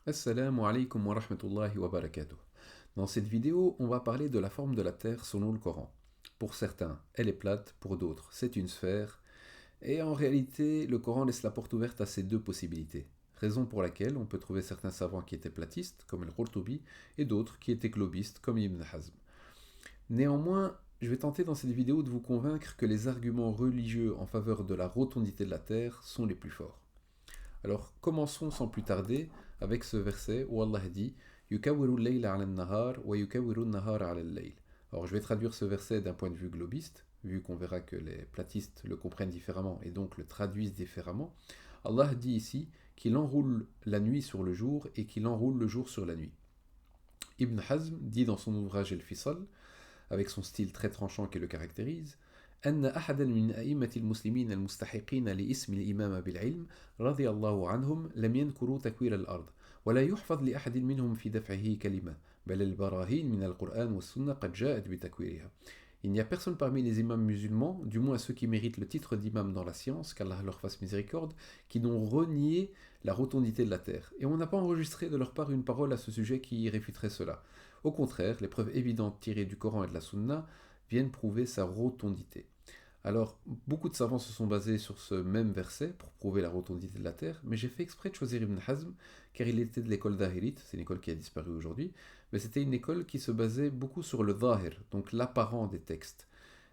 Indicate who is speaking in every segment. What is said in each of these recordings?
Speaker 1: Assalamu alaikum wa rahmatullahi wa barakatuh. Dans cette vidéo, on va parler de la forme de la Terre selon le Coran. Pour certains, elle est plate, pour d'autres, c'est une sphère. Et en réalité, le Coran laisse la porte ouverte à ces deux possibilités. Raison pour laquelle on peut trouver certains savants qui étaient platistes, comme Al-Qurtubi, et d'autres qui étaient globistes, comme Ibn Hazm. Néanmoins, je vais tenter dans cette vidéo de vous convaincre que les arguments religieux en faveur de la rotondité de la Terre sont les plus forts. Alors commençons sans plus tarder avec ce verset où Allah dit Yukawiru layla ala nahar wa yukawiru nahar ala layl. Alors je vais traduire ce verset d'un point de vue globiste, vu qu'on verra que les platistes le comprennent différemment et donc le traduisent différemment. Allah dit ici qu'il enroule la nuit sur le jour et qu'il enroule le jour sur la nuit. Ibn Hazm dit dans son ouvrage El-Fisal, avec son style très tranchant qui le caractérise, أن أحدا من أئمة المسلمين المستحقين لاسم الإمامة بالعلم رضي الله عنهم لم ينكروا تكوير الأرض ولا يحفظ لأحد منهم في دفعه كلمة بل البراهين من القرآن والسنة قد جاءت بتكويرها. Il n'y a personne parmi les imams musulmans, du moins ceux qui méritent le titre d'imam dans la science, qu'Allah leur fasse miséricorde, qui n'ont renié la rotondité de la terre. Et on n'a pas enregistré de leur part une parole à ce sujet qui réfuterait cela. Au contraire, les preuves évidentes tirées du Coran et de la Sunna viennent prouver sa rotondité. Alors, beaucoup de savants se sont basés sur ce même verset pour prouver la rotondité de la Terre, mais j'ai fait exprès de choisir Ibn Hazm, car il était de l'école d'Ahérite, c'est une école qui a disparu aujourd'hui, mais c'était une école qui se basait beaucoup sur le zahir, donc l'apparent des textes.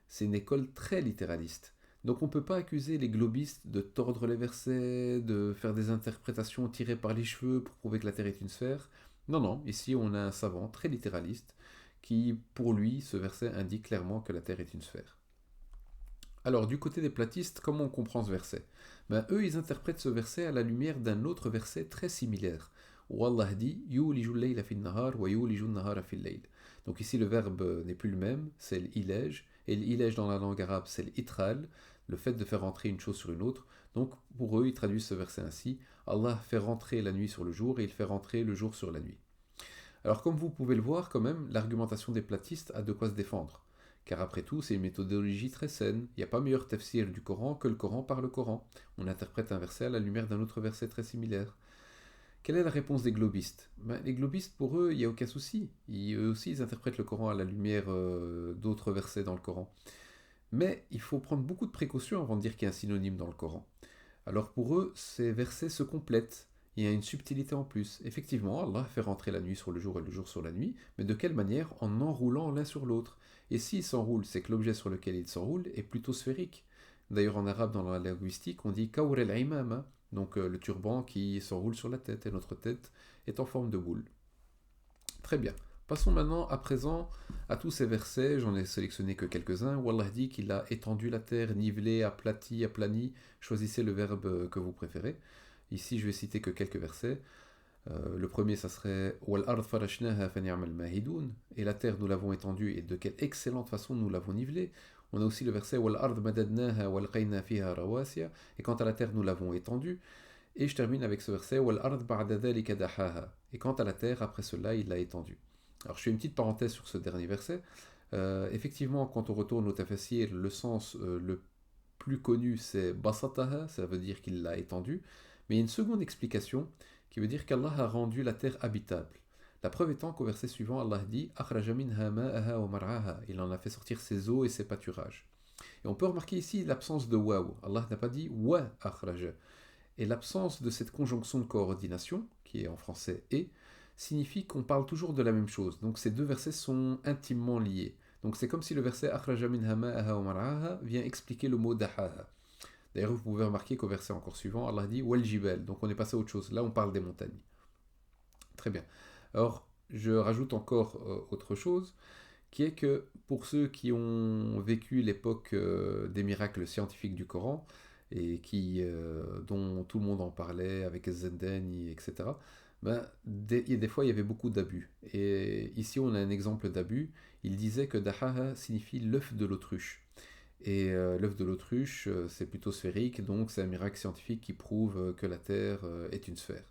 Speaker 1: C'est une école très littéraliste. Donc on ne peut pas accuser les globistes de tordre les versets, de faire des interprétations tirées par les cheveux pour prouver que la Terre est une sphère. Non, non, ici on a un savant très littéraliste qui, pour lui, ce verset indique clairement que la Terre est une sphère. Alors, du côté des platistes, comment on comprend ce verset? Eux, ils interprètent ce verset à la lumière d'un autre verset très similaire, où Allah dit Yulijul layla fin nahar wa yulijul nahara fil layl. Donc ici, le verbe n'est plus le même, c'est l'ilège, et l'ilège dans la langue arabe, c'est l'itral, le fait de faire rentrer une chose sur une autre. Donc, pour eux, ils traduisent ce verset ainsi Allah fait rentrer la nuit sur le jour et il fait rentrer le jour sur la nuit. Alors, comme vous pouvez le voir, quand même, l'argumentation des platistes a de quoi se défendre. Car après tout, c'est une méthodologie très saine. Il n'y a pas meilleur tafsir du Coran que le Coran par le Coran. On interprète un verset à la lumière d'un autre verset très similaire. Quelle est la réponse des globistes? Les globistes, pour eux, il n'y a aucun souci. Eux aussi, ils interprètent le Coran à la lumière d'autres versets dans le Coran. Mais il faut prendre beaucoup de précautions avant de dire qu'il y a un synonyme dans le Coran. Alors pour eux, ces versets se complètent. Il y a une subtilité en plus. Effectivement, Allah fait rentrer la nuit sur le jour et le jour sur la nuit, mais de quelle manière? En enroulant l'un sur l'autre. Et s'il s'enroule, c'est que l'objet sur lequel il s'enroule est plutôt sphérique. D'ailleurs, en arabe, dans la linguistique, on dit kawr el-imama, donc le turban qui s'enroule sur la tête, et notre tête est en forme de boule. Très bien. Passons maintenant à présent à tous ces versets, j'en ai sélectionné que quelques-uns, où Allah dit qu'il a étendu la terre, nivelé, aplati, aplani, choisissez le verbe que vous préférez. Ici, je vais citer que quelques versets. Le premier, ça serait وَالْأَرْضَ فَرَشْنَاهَا فَنِعْمَ الْمَاهِدُونَ. Et la terre, nous l'avons étendue, et de quelle excellente façon nous l'avons nivelée. On a aussi le verset وَالْأَرْضَ مَدَدْنَاهَا وَأَلْقَيْنَا فِيهَا رَوَاسِيَ. Et quant à la terre, nous l'avons étendue. Et je termine avec ce verset وَالْأَرْضَ بَعْدَ ذَلِكَ دَحَاهَا. Et quant à la terre, après cela, il l'a étendue. Alors je fais une petite parenthèse sur ce dernier verset. Effectivement, quand on retourne au tafassir, le sens le plus connu c'est basataha, ça veut dire qu'il l'a étendu. Mais il y a une seconde explication qui veut dire qu'Allah a rendu la terre habitable. La preuve étant qu'au verset suivant, Allah dit akhraja minha ma'aha wa mar'aha. Il en a fait sortir ses eaux et ses pâturages. Et on peut remarquer ici l'absence de waw. Allah n'a pas dit wa akhraja. Et l'absence de cette conjonction de coordination, qui est en français et, signifie qu'on parle toujours de la même chose. Donc ces deux versets sont intimement liés. Donc c'est comme si le verset akhraja minha ma'aha wa mar'aha vient expliquer le mot dahaha. D'ailleurs, vous pouvez remarquer qu'au verset encore suivant, Allah dit wal jibal. Donc on est passé à autre chose. Là, on parle des montagnes. Très bien. Alors, je rajoute encore autre chose, qui est que pour ceux qui ont vécu l'époque des miracles scientifiques du Coran, et dont tout le monde en parlait avec Zendani, etc., des fois il y avait beaucoup d'abus. Et ici on a un exemple d'abus. Il disait que Dahaha signifie l'œuf de l'autruche. Et l'œuf de l'autruche, c'est plutôt sphérique, donc c'est un miracle scientifique qui prouve que la Terre est une sphère.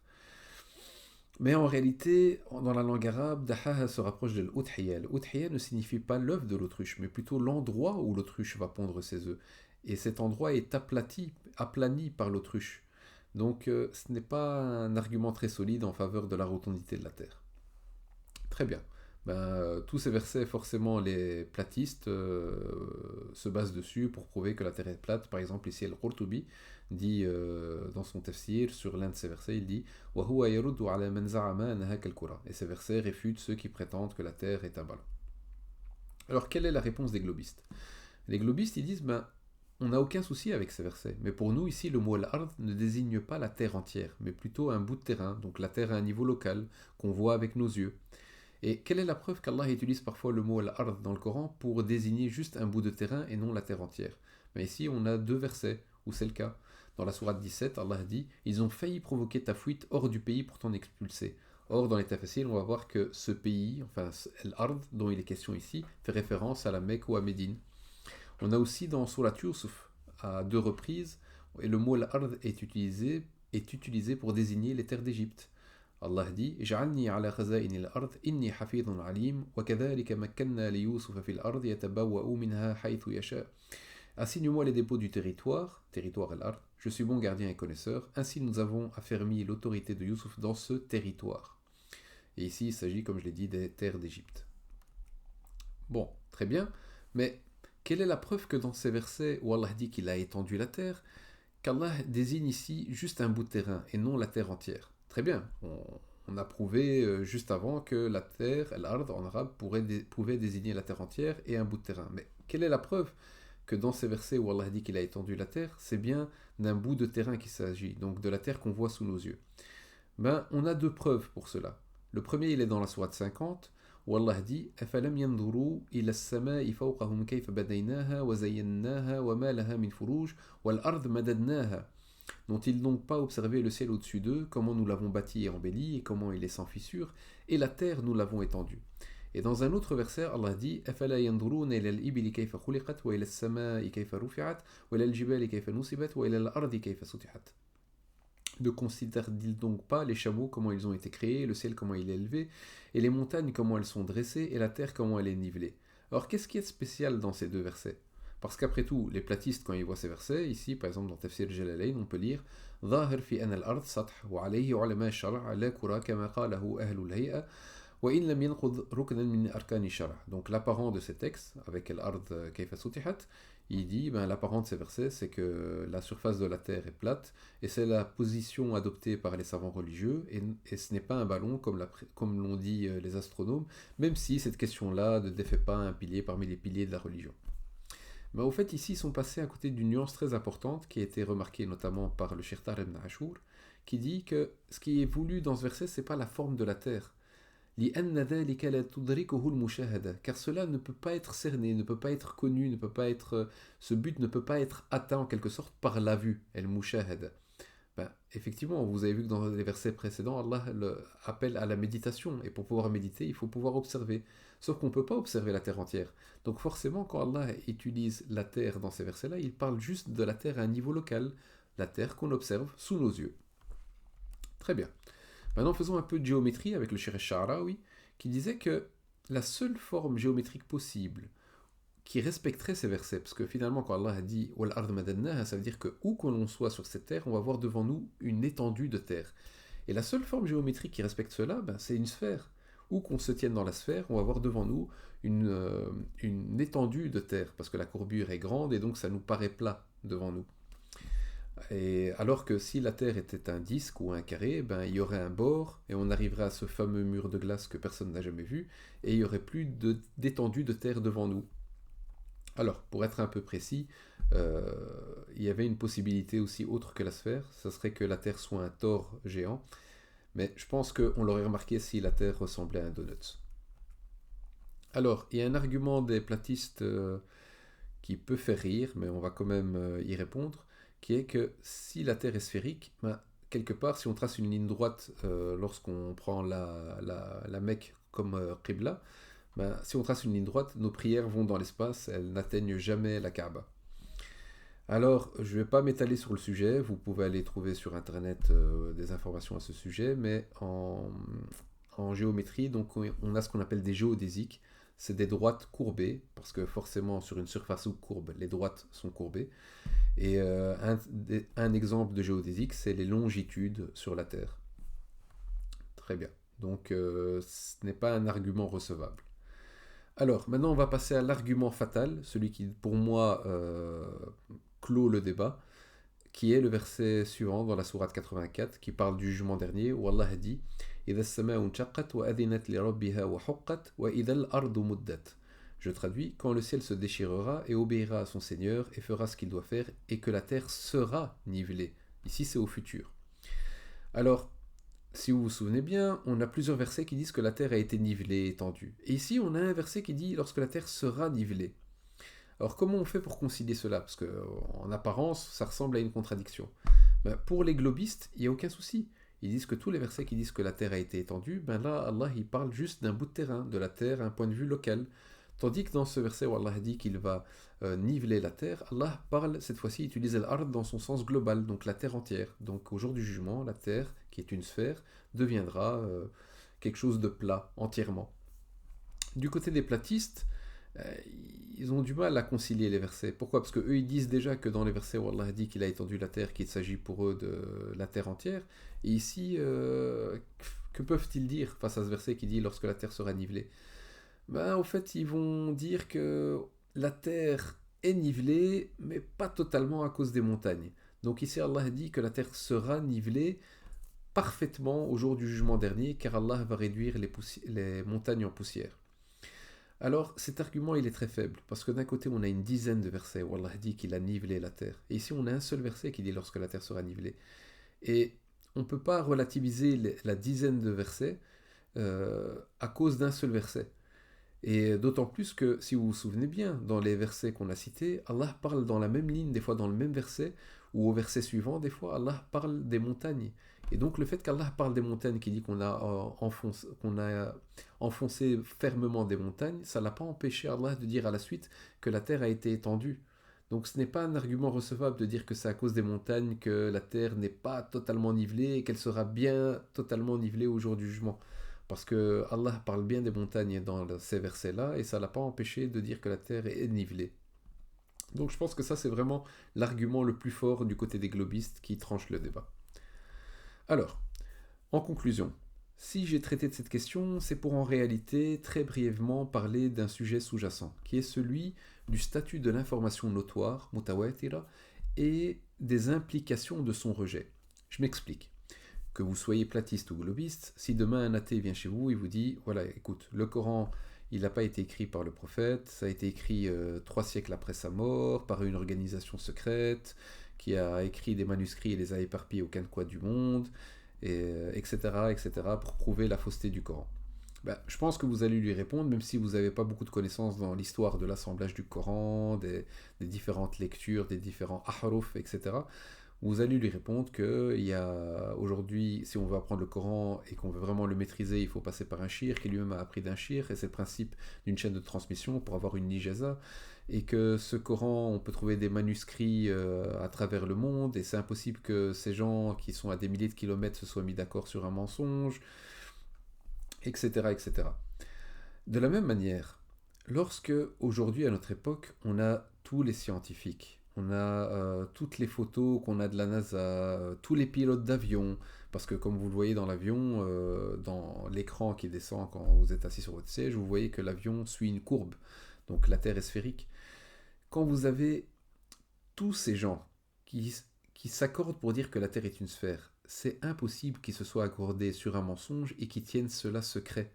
Speaker 1: Mais en réalité, dans la langue arabe, Dahaha se rapproche de l'Udhiya. L'Udhiya ne signifie pas l'œuf de l'autruche, mais plutôt l'endroit où l'autruche va pondre ses œufs. Et cet endroit est aplani par l'autruche. Donc ce n'est pas un argument très solide en faveur de la rotondité de la Terre. Très bien. Tous ces versets, forcément, les platistes se basent dessus pour prouver que la Terre est plate. Par exemple, ici, Al-Qurtubi dit dans son tafsir, sur l'un de ces versets, il dit وَهُوَ يَرُدُّ عَلَى مَنْ زَعَمَ أَنَّهَا كَالْكُرَةِ. Et ces versets réfutent ceux qui prétendent que la Terre est un ballon. Alors, quelle est la réponse des globistes? Les globistes, ils disent, on n'a aucun souci avec ces versets, mais pour nous, ici, le mot al-ard ne désigne pas la terre entière, mais plutôt un bout de terrain, donc la terre à un niveau local, qu'on voit avec nos yeux. Et quelle est la preuve qu'Allah utilise parfois le mot al-ard dans le Coran pour désigner juste un bout de terrain et non la terre entière? Mais ici, on a deux versets où c'est le cas. Dans la sourate 17, Allah dit « Ils ont failli provoquer ta fuite hors du pays pour t'en expulser ». Or, dans les tafsirs, on va voir que ce pays, enfin al-ard dont il est question ici, fait référence à la Mecque ou à Médine. On a aussi dans Surat Yusuf, à deux reprises, et le mot al-ard est utilisé pour désigner les terres d'Égypte. Allah dit اجعلني على خزائن الأرض إني حفيظ عليم وكذلك مكنا ليوسف في الأرض يتبوأ منها حيث يشاء. Assigne-moi les dépôts du territoire, territoire al-ard, je suis bon gardien et connaisseur, ainsi nous avons affermi l'autorité de Youssouf dans ce territoire. Et ici il s'agit, comme je l'ai dit, des terres d'Égypte. Bon, très bien, mais quelle est la preuve que dans ces versets où Allah dit qu'il a étendu la terre, qu'Allah désigne ici juste un bout de terrain et non la terre entière? Très bien, on a prouvé juste avant que la terre, al-ard en arabe, pouvait désigner la terre entière et un bout de terrain. Mais quelle est la preuve que dans ces versets où Allah dit qu'il a étendu la terre, c'est bien d'un bout de terrain qu'il s'agit, donc de la terre qu'on voit sous nos yeux? On a deux preuves pour cela. Le premier, il est dans la sourate 50, où Allah dit أَفَلَمْ يَنْظُرُوا إِلَى السَّمَاءِ فَوْقَهُمْ كَيْفَ بَنَيْنَاهَا وَزَيَّنَّاهَا وَمَا لَهَا مِنْ فُرُوجٍ وَالْأَرْضَ مَدَدْنَاهَا. N'ont-ils donc pas observé le ciel au-dessus d'eux, comment nous l'avons bâti et embelli, et comment il est sans fissure, et la terre nous l'avons étendue? Et dans un autre verset, Allah dit أَفَلَا يَنْظُرُونَ إِلَى الْإِبِلِ كَيْفَ خُلِقَتْ وَإِلَى السَّمَاءِ كَيْفَ رُفِعَتْ وَإِلَى الْجِبَالِ كَيْفَ نُصِبَتْ وَإِلَى الْأَرْضِ كَيْفَ سُطِحَتْ. Ne considèrent-ils donc pas les chameaux, comment ils ont été créés, le ciel, comment il est élevé, et les montagnes, comment elles sont dressées, et la terre, comment elle est nivelée? Alors, qu'est-ce qui est spécial dans ces deux versets? Parce qu'après tout, les platistes, quand ils voient ces versets, ici, par exemple, dans Tafsir Jalalayn, on peut lire ظاهر في أن الأرض سطح وعليه علماء الشرع لا كرة كما قاله أهل الهيئة وإن لم ينقض ركنا من أركان الشرع. Donc l'apparent de ces textes, avec الأرض كيف سطحت, il dit, l'apparent de ces versets, c'est que la surface de la Terre est plate, et c'est la position adoptée par les savants religieux, et ce n'est pas un ballon, comme l'ont dit les astronomes, même si cette question-là ne défait pas un pilier parmi les piliers de la religion. Au fait, ici, ils sont passés à côté d'une nuance très importante, qui a été remarquée notamment par le Cheikh Tahir ibn Ashur, qui dit que ce qui est voulu dans ce verset, c'est pas la forme de la Terre, لأن ذلك لا تدركه المشاهدة, car cela ne peut pas être cerné, ne peut pas être connu, ce but ne peut pas être atteint en quelque sorte par la vue, el-mushahada. Effectivement, vous avez vu que dans les versets précédents, Allah appelle à la méditation, et pour pouvoir méditer, il faut pouvoir observer. Sauf qu'on ne peut pas observer la terre entière. Donc forcément, quand Allah utilise la terre dans ces versets-là, il parle juste de la terre à un niveau local, la terre qu'on observe sous nos yeux. Très bien. Maintenant, faisons un peu de géométrie avec le Cheikh Sha'rawi, qui disait que la seule forme géométrique possible qui respecterait ces versets, parce que finalement, quand Allah a dit « Wal ard madadnaha », ça veut dire que où que l'on soit sur cette terre, on va voir devant nous une étendue de terre. Et la seule forme géométrique qui respecte cela, c'est une sphère. Où qu'on se tienne dans la sphère, on va voir devant nous une étendue de terre, parce que la courbure est grande et donc ça nous paraît plat devant nous. Et alors que si la Terre était un disque ou un carré, il y aurait un bord et on arriverait à ce fameux mur de glace que personne n'a jamais vu et il n'y aurait plus d'étendue de terre devant nous. Alors, pour être un peu précis, il y avait une possibilité aussi autre que la sphère, ce serait que la Terre soit un tore géant, mais je pense qu'on l'aurait remarqué si la Terre ressemblait à un donut. Alors, il y a un argument des platistes qui peut faire rire, mais on va quand même y répondre, qui est que si la Terre est sphérique, quelque part, si on trace une ligne droite lorsqu'on prend la Mecque comme Qibla, si on trace une ligne droite, nos prières vont dans l'espace, elles n'atteignent jamais la Kaaba. Alors, je ne vais pas m'étaler sur le sujet, vous pouvez aller trouver sur Internet des informations à ce sujet, mais en géométrie, donc on a ce qu'on appelle des géodésiques. c'est des droites courbées, parce que forcément sur une surface courbe, les droites sont courbées. Et un exemple de géodésique, c'est les longitudes sur la Terre. Très bien. Donc ce n'est pas un argument recevable. Alors, maintenant on va passer à l'argument fatal, celui qui pour moi clôt le débat, qui est le verset suivant dans la sourate 84, qui parle du jugement dernier, où Allah dit إِذَا السَّمَاءُ انشَقَّتْ وَأَذِنَتْ لِرَبِّهَا وَحُقَّتْ وَإِذَا الْأَرْضُ مُدَّتْ. Je traduis, quand le ciel se déchirera et obéira à son Seigneur et fera ce qu'il doit faire, et que la terre sera nivelée. Ici c'est au futur. Alors, si vous vous souvenez bien, on a plusieurs versets qui disent que la terre a été nivelée, étendue. Et ici on a un verset qui dit lorsque la terre sera nivelée. Alors comment on fait pour concilier cela? Parce qu'en apparence, ça ressemble à une contradiction. Ben, pour les globistes, il n'y a aucun souci. Ils disent que tous les versets qui disent que la terre a été étendue, ben là, Allah il parle juste d'un bout de terrain, de la terre à un point de vue local. Tandis que dans ce verset où Allah dit qu'il va niveler la terre, Allah parle, cette fois-ci, utilise l'ard dans son sens global, donc la terre entière. Donc au jour du jugement, la terre, qui est une sphère, deviendra quelque chose de plat, entièrement. Du côté des platistes, euh, ils ont du mal à concilier les versets. Pourquoi? Parce qu'eux, ils disent déjà que dans les versets où Allah dit qu'il a étendu la terre, qu'il s'agit pour eux de la terre entière. Et ici, que peuvent-ils dire face à ce verset qui dit lorsque la terre sera nivelée? Ben, au fait, ils vont dire que la terre est nivelée, mais pas totalement à cause des montagnes. Donc ici, Allah dit que la terre sera nivelée parfaitement au jour du jugement dernier, car Allah va réduire les montagnes en poussière. Alors cet argument il est très faible, parce que d'un côté on a une dizaine de versets où Allah dit qu'il a nivelé la terre, et ici on a un seul verset qui dit lorsque la terre sera nivelée. Et on ne peut pas relativiser la dizaine de versets à cause d'un seul verset. Et d'autant plus que, si vous vous souvenez bien, dans les versets qu'on a cités, Allah parle dans la même ligne, des fois dans le même verset, ou au verset suivant, des fois Allah parle des montagnes. Et donc le fait qu'Allah parle des montagnes, qui dit qu'on a enfoncé fermement des montagnes, ça n'a pas empêché Allah de dire à la suite que la terre a été étendue. Donc ce n'est pas un argument recevable de dire que c'est à cause des montagnes que la terre n'est pas totalement nivelée et qu'elle sera bien totalement nivelée au jour du jugement. Parce que Allah parle bien des montagnes dans ces versets-là, et ça ne l'a pas empêché de dire que la terre est nivelée. Donc je pense que ça c'est vraiment l'argument le plus fort du côté des globistes qui tranche le débat. Alors, en conclusion, si j'ai traité de cette question, c'est pour en réalité très brièvement parler d'un sujet sous-jacent, qui est celui du statut de l'information notoire, mutawatira, et des implications de son rejet. Je m'explique. Que vous soyez platiste ou globiste, si demain un athée vient chez vous et vous dit, voilà, écoute, le Coran, il n'a pas été écrit par le prophète, ça a été écrit 3 siècles après sa mort, par une organisation secrète, qui a écrit des manuscrits et les a éparpillés aux quatre coins du monde, etc., etc., pour prouver la fausseté du Coran. Ben, je pense que vous allez lui répondre, même si vous n'avez pas beaucoup de connaissances dans l'histoire de l'assemblage du Coran, des différentes lectures, des différents ahruf, etc., vous allez lui répondre que il y a aujourd'hui, si on veut apprendre le Coran et qu'on veut vraiment le maîtriser, il faut passer par un shir qui lui-même a appris d'un shir, et c'est le principe d'une chaîne de transmission pour avoir une ijaza, et que ce Coran, on peut trouver des manuscrits à travers le monde, et c'est impossible que ces gens qui sont à des milliers de kilomètres se soient mis d'accord sur un mensonge, etc., etc. De la même manière, lorsque aujourd'hui à notre époque, on a tous les scientifiques, on a toutes les photos qu'on a de la NASA, tous les pilotes d'avion, parce que comme vous le voyez dans l'avion, dans l'écran qui descend quand vous êtes assis sur votre siège, vous voyez que l'avion suit une courbe, donc la Terre est sphérique. Quand vous avez tous ces gens qui s'accordent pour dire que la Terre est une sphère, c'est impossible qu'ils se soient accordés sur un mensonge et qu'ils tiennent cela secret.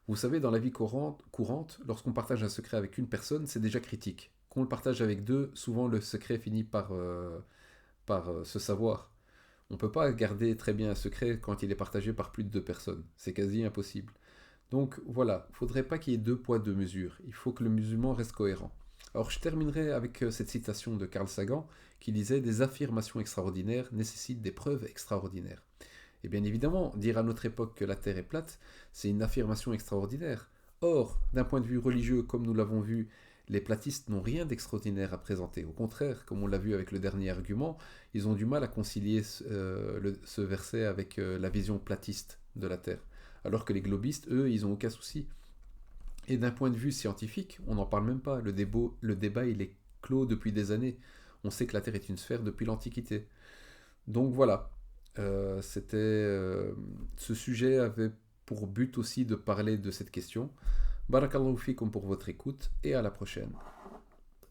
Speaker 1: Vous savez, dans la vie courante, lorsqu'on partage un secret avec une personne, c'est déjà critique. Qu'on le partage avec deux, souvent le secret finit par se savoir. On ne peut pas garder très bien un secret quand il est partagé par plus de deux personnes. C'est quasi impossible. Donc voilà, il ne faudrait pas qu'il y ait deux poids, deux mesures. Il faut que le musulman reste cohérent. Alors je terminerai avec cette citation de Carl Sagan qui disait « Des affirmations extraordinaires nécessitent des preuves extraordinaires ». Et bien évidemment, dire à notre époque que la Terre est plate, c'est une affirmation extraordinaire. Or, d'un point de vue religieux, comme nous l'avons vu, les platistes n'ont rien d'extraordinaire à présenter. Au contraire, comme on l'a vu avec le dernier argument, ils ont du mal à concilier ce verset avec la vision platiste de la Terre. Alors que les globistes, eux, ils n'ont aucun souci. Et d'un point de vue scientifique, on n'en parle même pas. Le débat, il est clos depuis des années. On sait que la Terre est une sphère depuis l'Antiquité. Donc voilà, ce sujet avait pour but aussi de parler de cette question. Barakallahu fikum pour votre écoute et à la prochaine.